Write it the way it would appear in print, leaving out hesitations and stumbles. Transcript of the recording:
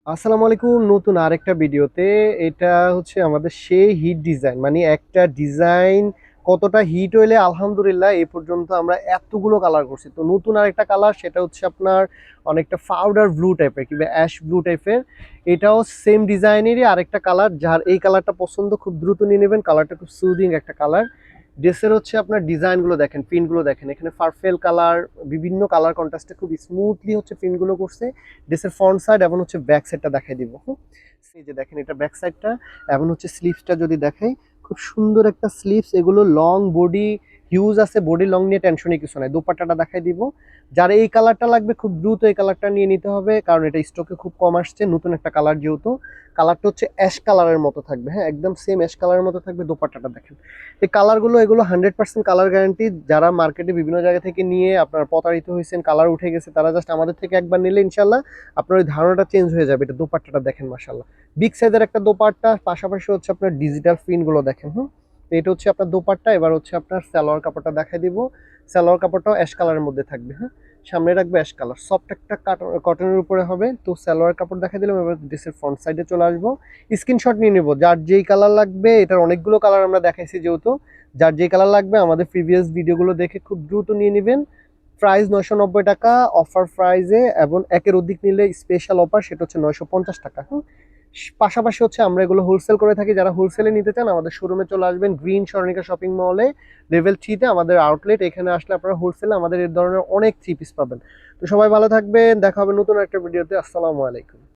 আসসালামু আলাইকুম। নতুন আরেকটা ভিডিওতে। এটা হচ্ছে আমাদের সেই হিট ডিজাইন, মানে একটা ডিজাইন কতটা হিট হইলে আলহামদুলিল্লাহ এই পর্যন্ত আমরা এতগুলো কালার করছি। তো নতুন আরেকটা কালার, সেটা হচ্ছে আপনার অনেকটা পাউডার ব্লু টাইপের কিংবা অ্যাশ ব্লু টাইপের। এটাও সেম ডিজাইনেরই আরেকটা কালার, যার এই কালারটা পছন্দ খুব দ্রুত নিয়ে নেবেন। কালারটা খুব সুদিং একটা কালার। ড্রেসের হচ্ছে আপনার ডিজাইনগুলো দেখেন, প্রিন্টগুলো দেখেন, এখানে পার্পেল কালার, বিভিন্ন কালার কন্ট্রাস্টে খুব স্মুথলি হচ্ছে প্রিন্টগুলো করছে। ড্রেসের ফ্রন্ট সাইড এবং হচ্ছে ব্যাক সাইডটা দেখাই দিব। এই যে দেখেন, এটা ব্যাক সাইডটা এবং হচ্ছে স্লিভসটা যদি দেখাই, খুব সুন্দর একটা স্লিভস। এগুলো লং বডি হিউজ আছে, বডি লং নিয়ে টেনশনই কিছু নাই। দোপাট্টাটা দেখাই দিব। যার এই কালারটা লাগবে খুব দ্রুত এই কালারটা নিয়ে নিতে হবে, কারণ এটা স্টকে খুব কম আসছে, নতুন একটা কালার যেহেতু। কালারটা হচ্ছে অ্যাশ কালারের মতো থাকবে, হ্যাঁ, একদম সেম অ্যাশ কালারের মতো থাকবে। দোপাট্টাটা দেখেন, এই কালারগুলো, এগুলো 100% কালার গ্যারান্টি। যারা মার্কেটে বিভিন্ন জায়গা থেকে নিয়ে আপনার প্রতারিত হয়েছেন, কালার উঠে গেছে, তারা জাস্ট আমাদের থেকে একবার নিলে ইনশাল্লাহ আপনার ওই ধারণাটা চেঞ্জ হয়ে যাবে। এটা দোপাট্টাটা দেখেন, মাশাআল্লাহ বিগ সাইজের একটা দোপাট্টা, পাশাপাশি হচ্ছে আপনার ডিজিটাল প্রিন্ট গুলো দেখেন। তো এটা হচ্ছে আপনার দোপাট্টা। এবার হচ্ছে আপনার সালোয়ার কাপড়টা দেখাই দিব। সালোয়ার কাপড়টাও অ্যাশ কালারের মধ্যে থাকবে, হ্যাঁ, সামনে রাখবে অ্যাশ কালার, সফট একটা কটনের উপরে হবে। তো সালোয়ার কাপড় দেখাই দিলাম। এবার ড্রেসের ফ্রন্ট সাইডে চলে আসবো। স্ক্রিনশট নিয়ে নেবো, যার যেই কালার লাগবে। এটার অনেকগুলো কালার আমরা দেখাইছি যেহেতু, যার যেই কালার লাগবে আমাদের প্রিভিয়াস ভিডিওগুলো দেখে খুব দ্রুত নিয়ে নেবেন। প্রাইস 990 টাকা অফার প্রাইজে, এবং একের অধিক নিলে স্পেশাল অফার, সেটা হচ্ছে 950 টাকা। পাশাপাশি হচ্ছে আমরা এগুলো হোলসেল করে থাকি। যারা হোলসেলে নিতে চান আমাদের শোরুমে চলে আসবেন, গ্রিন স্বর্ণিকা শপিং মলে লেভেল 3-তে আমাদের আউটলেট। এখানে আসলে আপনারা হোলসেলে আমাদের এই ধরনের অনেক থ্রি পিস পাবেন। তো সবাই ভালো থাকবেন, দেখা হবে নতুন একটা ভিডিওতে। আসসালামু আলাইকুম।